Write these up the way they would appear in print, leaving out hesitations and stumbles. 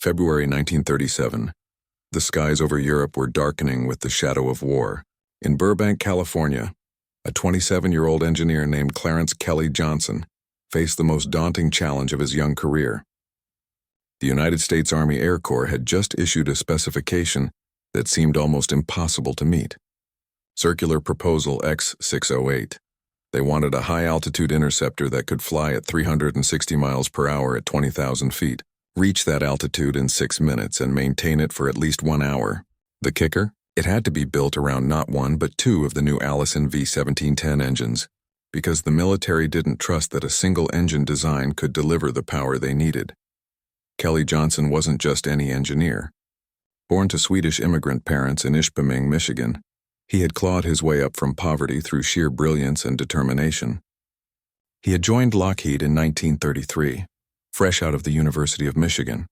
February 1937. The skies over Europe were darkening with the shadow of war. In Burbank, California, a 27-year-old engineer named Clarence Kelly Johnson faced the most daunting challenge of his young career. The United States Army Air Corps had just issued a specification that seemed almost impossible to meet. Circular Proposal X-608. They wanted a high-altitude interceptor that could fly at 360 miles per hour at 20,000 feet, reach that altitude in 6 minutes, and maintain it for at least 1 hour. The kicker? It had to be built around not one but two of the new Allison V-1710 engines, because the military didn't trust that a single engine design could deliver the power they needed. Kelly Johnson wasn't just any engineer. Born to Swedish immigrant parents in Ishpeming, Michigan, he had clawed his way up from poverty through sheer brilliance and determination. He had joined Lockheed in 1933, fresh out of the University of Michigan,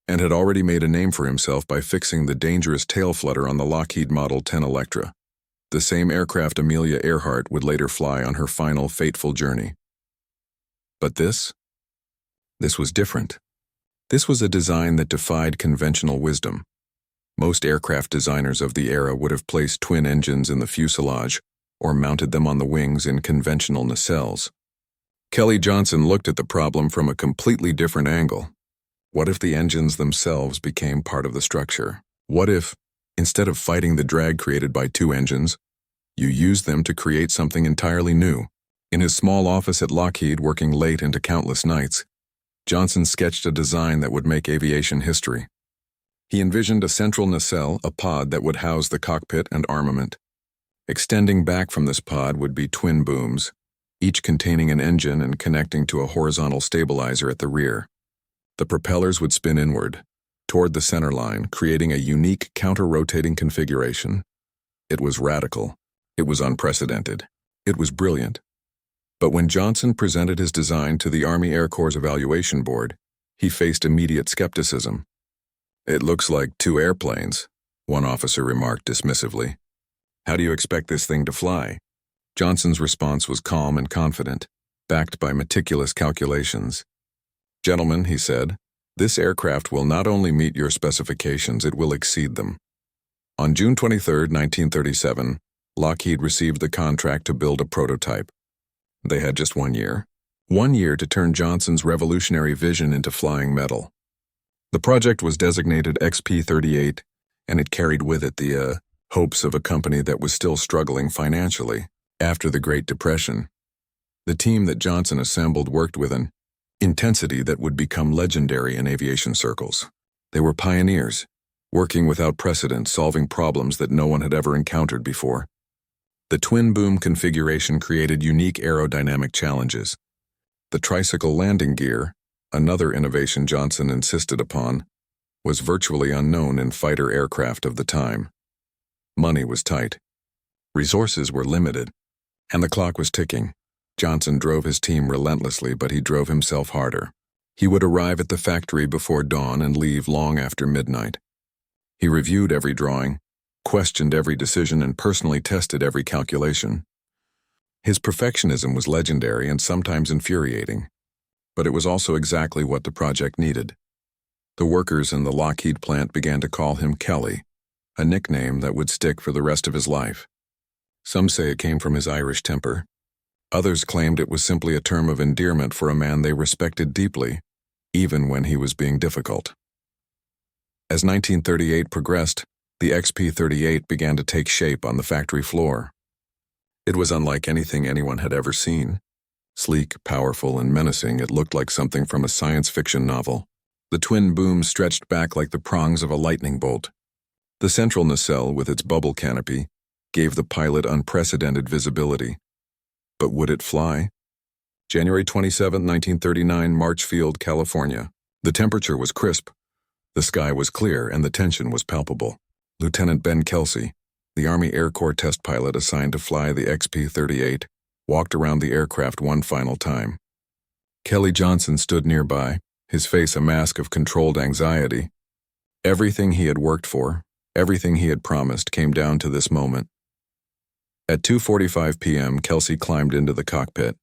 and had already made a name for himself by fixing the dangerous tail flutter on the Lockheed Model 10 Electra, the same aircraft Amelia Earhart would later fly on her final fateful journey. But this was different. This was a design that defied conventional wisdom. Most aircraft designers of the era would have placed twin engines in the fuselage or mounted them on the wings in conventional nacelles. Kelly Johnson looked at the problem from a completely different angle. What if the engines themselves became part of the structure? What if, instead of fighting the drag created by two engines, you used them to create something entirely new? In his small office at Lockheed, working late into countless nights, Johnson sketched a design that would make aviation history. He envisioned a central nacelle, a pod that would house the cockpit and armament. Extending back from this pod would be twin booms, each containing an engine and connecting to a horizontal stabilizer at the rear. The propellers would spin inward, toward the center line, creating a unique counter-rotating configuration. It was radical. It was unprecedented. It was brilliant. But when Johnson presented his design to the Army Air Corps' evaluation board, he faced immediate skepticism. "It looks like two airplanes," one officer remarked dismissively. "How do you expect this thing to fly?" Johnson's response was calm and confident, backed by meticulous calculations. "Gentlemen," he said, "this aircraft will not only meet your specifications, it will exceed them." On June 23, 1937, Lockheed received the contract to build a prototype. They had just 1 year. 1 year to turn Johnson's revolutionary vision into flying metal. The project was designated XP-38, and it carried with it the hopes of a company that was still struggling financially after the Great Depression. The team that Johnson assembled worked with an intensity that would become legendary in aviation circles. They were pioneers, working without precedent, solving problems that no one had ever encountered before. The twin-boom configuration created unique aerodynamic challenges. The tricycle landing gear, another innovation Johnson insisted upon, was virtually unknown in fighter aircraft of the time. Money was tight. Resources were limited. And the clock was ticking. Johnson drove his team relentlessly, but he drove himself harder. He would arrive at the factory before dawn and leave long after midnight. He reviewed every drawing, questioned every decision, and personally tested every calculation. His perfectionism was legendary and sometimes infuriating, but it was also exactly what the project needed. The workers in the Lockheed plant began to call him Kelly, a nickname that would stick for the rest of his life. Some say it came from his Irish temper. Others claimed it was simply a term of endearment for a man they respected deeply, even when he was being difficult. As 1938 progressed, the XP-38 began to take shape on the factory floor. It was unlike anything anyone had ever seen. Sleek, powerful, and menacing, it looked like something from a science fiction novel. The twin booms stretched back like the prongs of a lightning bolt. The central nacelle, with its bubble canopy, gave the pilot unprecedented visibility. But would it fly? January 27, 1939, Marchfield, California. The temperature was crisp. The sky was clear, and the tension was palpable. Lieutenant Ben Kelsey, the Army Air Corps test pilot assigned to fly the XP-38, walked around the aircraft one final time. Kelly Johnson stood nearby, his face a mask of controlled anxiety. Everything he had worked for, everything he had promised, came down to this moment. At 2:45 p.m., Kelsey climbed into the cockpit.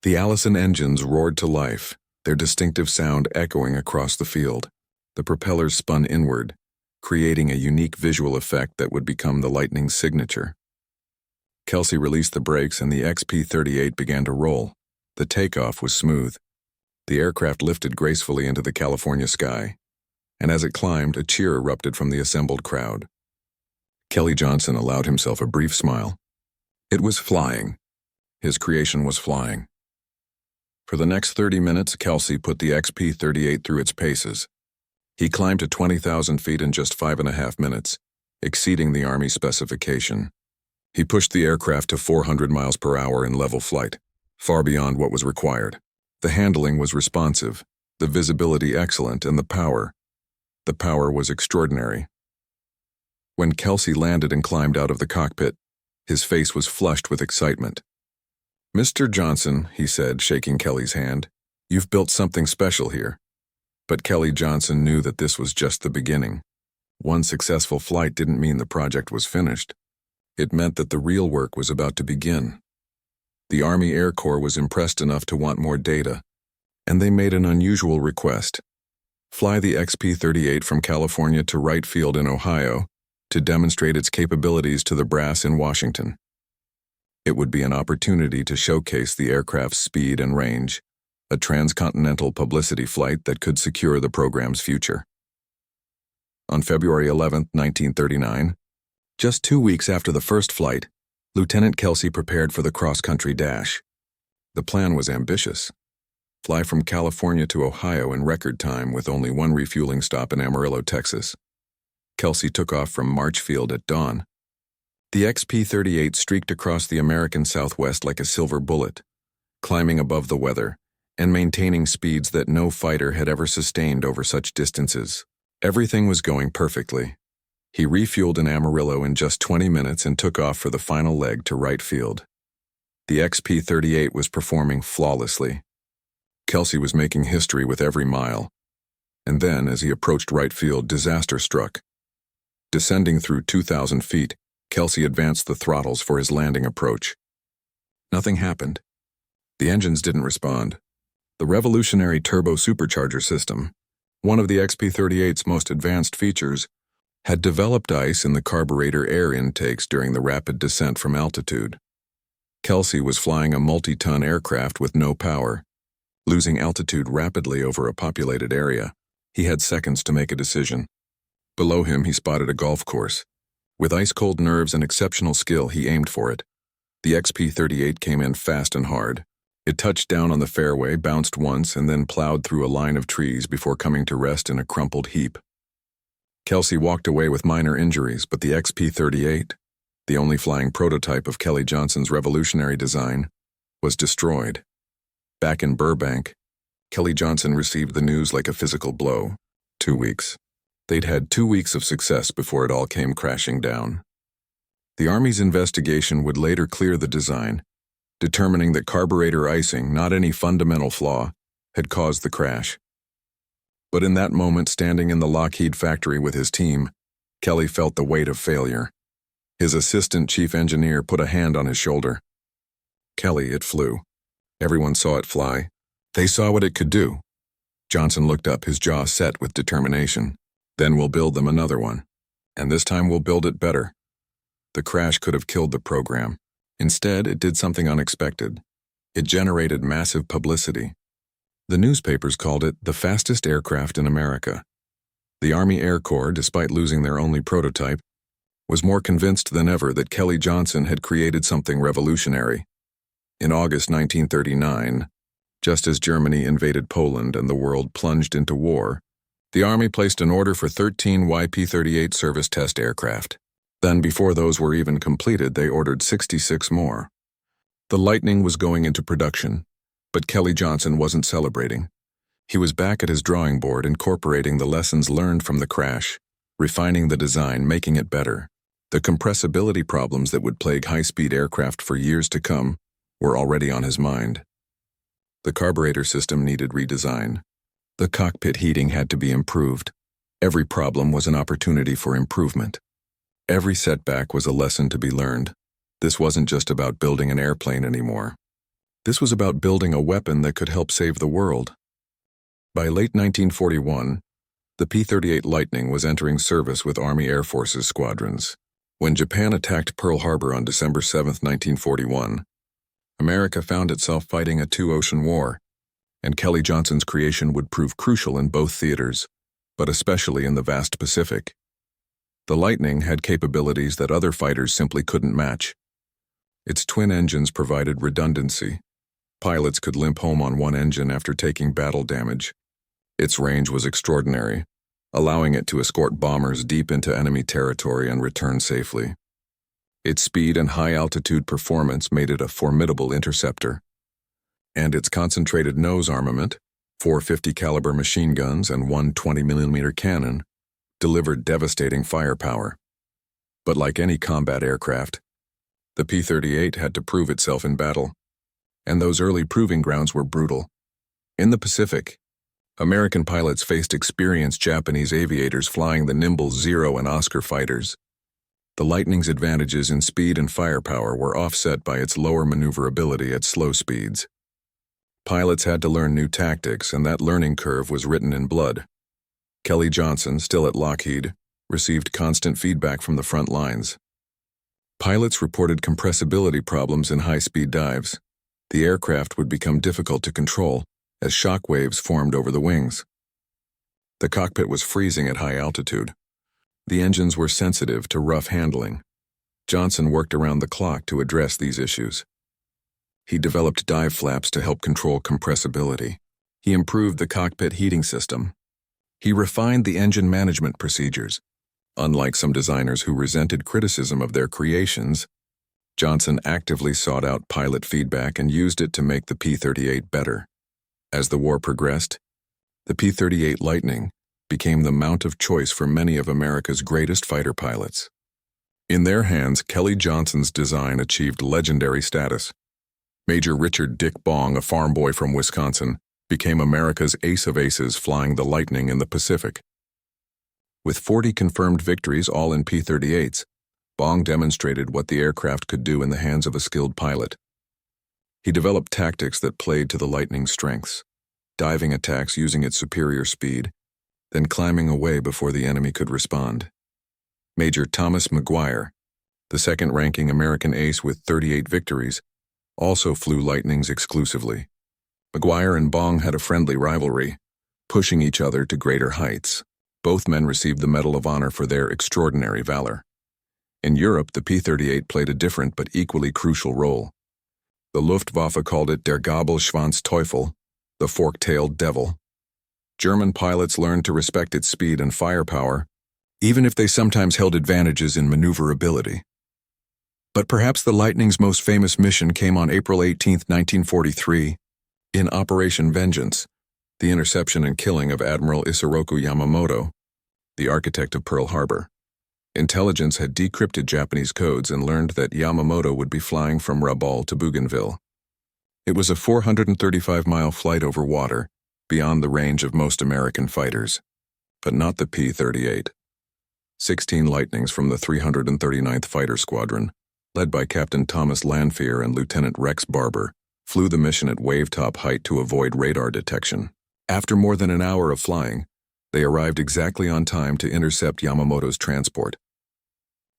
The Allison engines roared to life, their distinctive sound echoing across the field. The propellers spun inward, creating a unique visual effect that would become the Lightning's signature. Kelsey released the brakes and the XP-38 began to roll. The takeoff was smooth. The aircraft lifted gracefully into the California sky, and as it climbed, a cheer erupted from the assembled crowd. Kelly Johnson allowed himself a brief smile. It was flying. His creation was flying. For the next 30 minutes, Kelsey put the XP-38 through its paces. He climbed to 20,000 feet in just 5.5 minutes, exceeding the Army specification. He pushed the aircraft to 400 miles per hour in level flight, far beyond what was required. The handling was responsive, the visibility excellent, and the power was extraordinary. When Kelsey landed and climbed out of the cockpit, his face was flushed with excitement. "Mr. Johnson," he said, shaking Kelly's hand, "you've built something special here." But Kelly Johnson knew that this was just the beginning. One successful flight didn't mean the project was finished. It meant that the real work was about to begin. The Army Air Corps was impressed enough to want more data, and they made an unusual request. Fly the XP-38 from California to Wright Field in Ohio to demonstrate its capabilities to the brass in Washington. It would be an opportunity to showcase the aircraft's speed and range, a transcontinental publicity flight that could secure the program's future. On February 11, 1939, just 2 weeks after the first flight, Lieutenant Kelsey prepared for the cross-country dash. The plan was ambitious. Fly from California to Ohio in record time with only one refueling stop in Amarillo, Texas. Kelsey took off from Marchfield at dawn. The XP-38 streaked across the American Southwest like a silver bullet, climbing above the weather and maintaining speeds that no fighter had ever sustained over such distances. Everything was going perfectly. He refueled in Amarillo in just 20 minutes and took off for the final leg to Wright Field. The XP-38 was performing flawlessly. Kelsey was making history with every mile. And then, as he approached Wright Field, disaster struck. Descending through 2,000 feet, Kelsey advanced the throttles for his landing approach. Nothing happened. The engines didn't respond. The revolutionary turbo supercharger system, one of the XP-38's most advanced features, had developed ice in the carburetor air intakes during the rapid descent from altitude. Kelsey was flying a multi-ton aircraft with no power. Losing altitude rapidly over a populated area, he had seconds to make a decision. Below him, he spotted a golf course. With ice-cold nerves and exceptional skill, he aimed for it. The XP-38 came in fast and hard. It touched down on the fairway, bounced once, and then plowed through a line of trees before coming to rest in a crumpled heap. Kelsey walked away with minor injuries, but the XP-38, the only flying prototype of Kelly Johnson's revolutionary design, was destroyed. Back in Burbank, Kelly Johnson received the news like a physical blow. 2 weeks. They'd had 2 weeks of success before it all came crashing down. The Army's investigation would later clear the design, determining that carburetor icing, not any fundamental flaw, had caused the crash. But in that moment, standing in the Lockheed factory with his team, Kelly felt the weight of failure. His assistant chief engineer put a hand on his shoulder. "Kelly, it flew. Everyone saw it fly. They saw what it could do." Johnson looked up, his jaw set with determination. "Then we'll build them another one. And this time we'll build it better." The crash could have killed the program. Instead, it did something unexpected. It generated massive publicity. The newspapers called it the fastest aircraft in America. The Army Air Corps, despite losing their only prototype, was more convinced than ever that Kelly Johnson had created something revolutionary. In August 1939, just as Germany invaded Poland and the world plunged into war, the Army placed an order for 13 YP-38 service test aircraft. Then, before those were even completed, they ordered 66 more. The Lightning was going into production, but Kelly Johnson wasn't celebrating. He was back at his drawing board, incorporating the lessons learned from the crash, refining the design, making it better. The compressibility problems that would plague high-speed aircraft for years to come were already on his mind. The carburetor system needed redesign. The cockpit heating had to be improved. Every problem was an opportunity for improvement. Every setback was a lesson to be learned. This wasn't just about building an airplane anymore. This was about building a weapon that could help save the world. By late 1941, The P-38 Lightning was entering service with Army Air Forces squadrons. When Japan attacked Pearl Harbor on December 7, 1941, America found itself fighting a two-ocean war, and Kelly Johnson's creation would prove crucial in both theaters, but especially in the vast Pacific. The Lightning had capabilities that other fighters simply couldn't match. Its twin engines provided redundancy. Pilots could limp home on one engine after taking battle damage. Its range was extraordinary, allowing it to escort bombers deep into enemy territory and return safely. Its speed and high-altitude performance made it a formidable interceptor. And its concentrated nose armament, 4 50-caliber machine guns and one 20mm cannon, delivered devastating firepower. But like any combat aircraft, the P-38 had to prove itself in battle, and those early proving grounds were brutal. In the Pacific, American pilots faced experienced Japanese aviators flying the nimble Zero and Oscar fighters. The Lightning's advantages in speed and firepower were offset by its lower maneuverability at slow speeds. Pilots had to learn new tactics, and that learning curve was written in blood. Kelly Johnson, still at Lockheed, received constant feedback from the front lines. Pilots reported compressibility problems in high-speed dives. The aircraft would become difficult to control as shock waves formed over the wings. The cockpit was freezing at high altitude. The engines were sensitive to rough handling. Johnson worked around the clock to address these issues. He developed dive flaps to help control compressibility. He improved the cockpit heating system. He refined the engine management procedures. Unlike some designers who resented criticism of their creations, Johnson actively sought out pilot feedback and used it to make the P-38 better. As the war progressed, the P-38 Lightning became the mount of choice for many of America's greatest fighter pilots. In their hands, Kelly Johnson's design achieved legendary status. Major Richard Dick Bong, a farm boy from Wisconsin, became America's ace of aces flying the Lightning in the Pacific. With 40 confirmed victories, all in P-38s, Bong demonstrated what the aircraft could do in the hands of a skilled pilot. He developed tactics that played to the Lightning's strengths, diving attacks using its superior speed, then climbing away before the enemy could respond. Major Thomas McGuire, the second-ranking American ace with 38 victories, also flew Lightnings exclusively. McGuire and Bong had a friendly rivalry, pushing each other to greater heights. Both men received the Medal of Honor for their extraordinary valor. In Europe, the P-38 played a different but equally crucial role. The Luftwaffe called it der Gabelschwanzteufel, the fork-tailed devil. German pilots learned to respect its speed and firepower, even if they sometimes held advantages in maneuverability. But perhaps the Lightning's most famous mission came on April 18, 1943, in Operation Vengeance, the interception and killing of Admiral Isoroku Yamamoto, the architect of Pearl Harbor. Intelligence had decrypted Japanese codes and learned that Yamamoto would be flying from Rabaul to Bougainville. It was a 435-mile flight over water, beyond the range of most American fighters, but not the P-38. 16 Lightnings from the 339th Fighter Squadron, led by Captain Thomas Lanphier and Lieutenant Rex Barber, flew the mission at wave-top height to avoid radar detection. After more than an hour of flying, they arrived exactly on time to intercept Yamamoto's transport.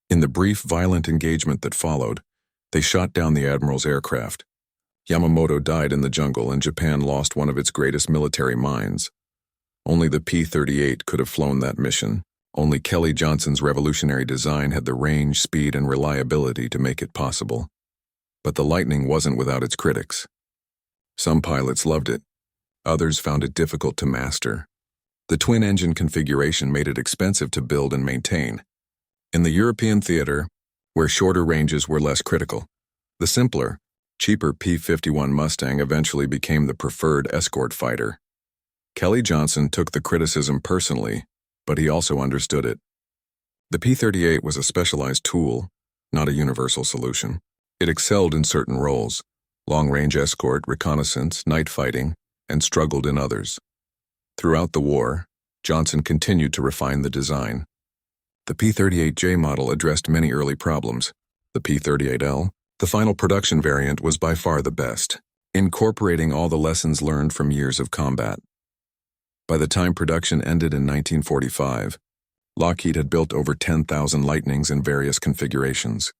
In the brief, violent engagement that followed, they shot down the Admiral's aircraft. Yamamoto died in the jungle and Japan lost one of its greatest military minds. Only the P-38 could have flown that mission. Only Kelly Johnson's revolutionary design had the range, speed, and reliability to make it possible. But the Lightning wasn't without its critics. Some pilots loved it. Others found it difficult to master. The twin-engine configuration made it expensive to build and maintain. In the European theater, where shorter ranges were less critical, the simpler, cheaper P-51 Mustang eventually became the preferred escort fighter. Kelly Johnson took the criticism personally, but he also understood it. The P-38 was a specialized tool, not a universal solution. It excelled in certain roles, long-range escort, reconnaissance, night fighting, and struggled in others. Throughout the war, Johnson continued to refine the design. The P-38J model addressed many early problems. The P-38L, the final production variant, was by far the best, incorporating all the lessons learned from years of combat. By the time production ended in 1945, Lockheed had built over 10,000 Lightnings in various configurations.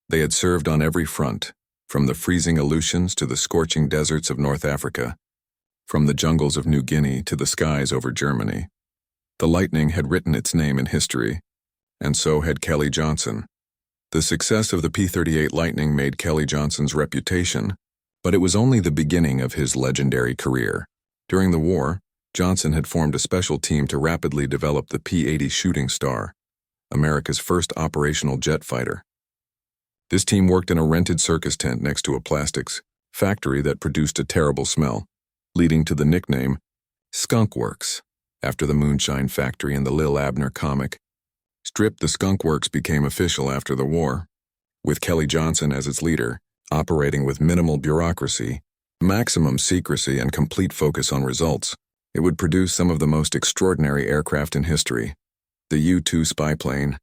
They had served on every front, from the freezing Aleutians to the scorching deserts of North Africa, from the jungles of New Guinea to the skies over Germany. The Lightning had written its name in history, and so had Kelly Johnson. The success of the P-38 Lightning made Kelly Johnson's reputation, but it was only the beginning of his legendary career. During the war, Johnson had formed a special team to rapidly develop the P-80 Shooting Star, America's first operational jet fighter. This team worked in a rented circus tent next to a plastics factory that produced a terrible smell, leading to the nickname Skunk Works, after the moonshine factory in the Lil Abner comic strip. The Skunk Works became official after the war, with Kelly Johnson as its leader, operating with minimal bureaucracy, maximum secrecy, and complete focus on results. It would produce some of the most extraordinary aircraft in history: the U-2 spy plane,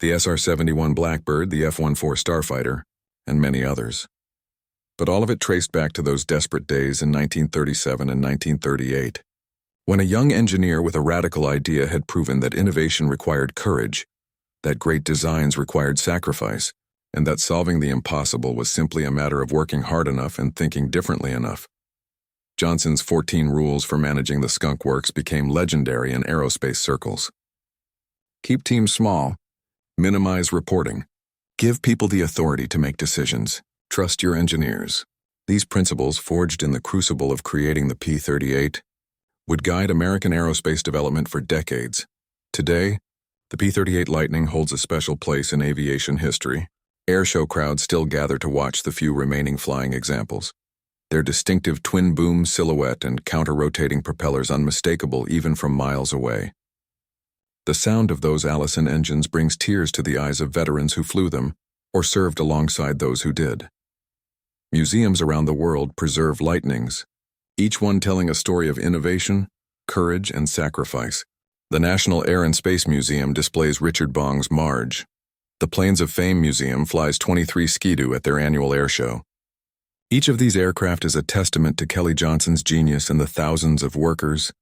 the SR-71 Blackbird, the F-14 Starfighter, and many others. But all of it traced back to those desperate days in 1937 and 1938, when a young engineer with a radical idea had proven that innovation required courage, that great designs required sacrifice, and that solving the impossible was simply a matter of working hard enough and thinking differently enough. Johnson's 14 rules for managing the Skunk Works became legendary in aerospace circles. Keep teams small. Minimize reporting. Give people the authority to make decisions. Trust your engineers. These principles, forged in the crucible of creating the P-38, would guide American aerospace development for decades. Today, the P-38 Lightning holds a special place in aviation history. Airshow crowds still gather to watch the few remaining flying examples, their distinctive twin-boom silhouette and counter-rotating propellers unmistakable even from miles away. The sound of those Allison engines brings tears to the eyes of veterans who flew them or served alongside those who did. Museums around the world preserve Lightnings, each one telling a story of innovation, courage, and sacrifice. The National Air and Space Museum displays Richard Bong's Marge. The Planes of Fame Museum flies 23 Ski-Doo at their annual air show. Each of these aircraft is a testament to Kelly Johnson's genius and the thousands of workers,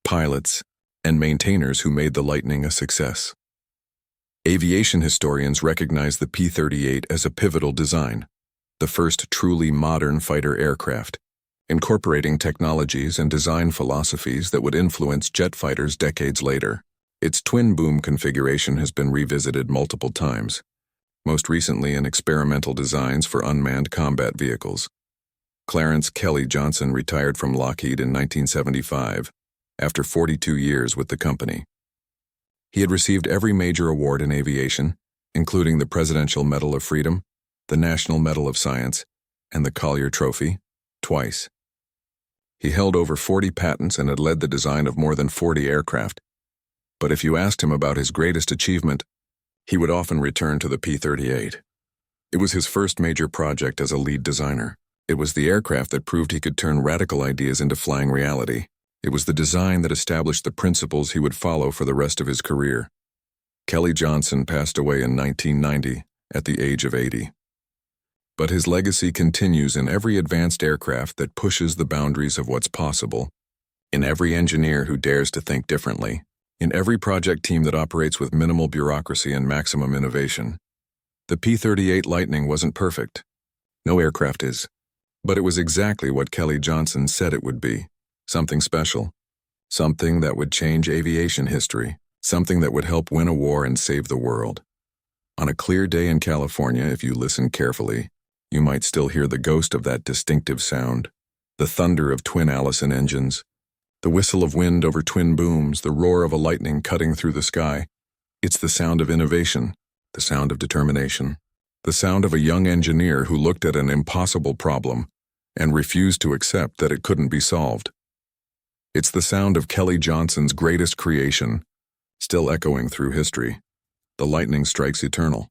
pilots, and maintainers who made the Lightning a success. Aviation historians recognize the P-38 as a pivotal design, the first truly modern fighter aircraft, incorporating technologies and design philosophies that would influence jet fighters decades later. Its twin-boom configuration has been revisited multiple times, most recently in experimental designs for unmanned combat vehicles. Clarence Kelly Johnson retired from Lockheed in 1975, after 42 years with the company. He had received every major award in aviation, including the Presidential Medal of Freedom, the National Medal of Science, and the Collier Trophy, twice. He held over 40 patents and had led the design of more than 40 aircraft. But if you asked him about his greatest achievement, he would often return to the P-38. It was his first major project as a lead designer. It was the aircraft that proved he could turn radical ideas into flying reality. It was the design that established the principles he would follow for the rest of his career. Kelly Johnson passed away in 1990 at the age of 80. But his legacy continues in every advanced aircraft that pushes the boundaries of what's possible, in every engineer who dares to think differently, in every project team that operates with minimal bureaucracy and maximum innovation. The P-38 Lightning wasn't perfect. No aircraft is. But it was exactly what Kelly Johnson said it would be. Something special. Something that would change aviation history. Something that would help win a war and save the world. On a clear day in California, if you listen carefully, you might still hear the ghost of that distinctive sound, the thunder of twin Allison engines, the whistle of wind over twin booms, the roar of a lightning cutting through the sky. It's the sound of innovation, the sound of determination, the sound of a young engineer who looked at an impossible problem and refused to accept that it couldn't be solved. It's the sound of Kelly Johnson's greatest creation, still echoing through history. The lightning strikes eternal.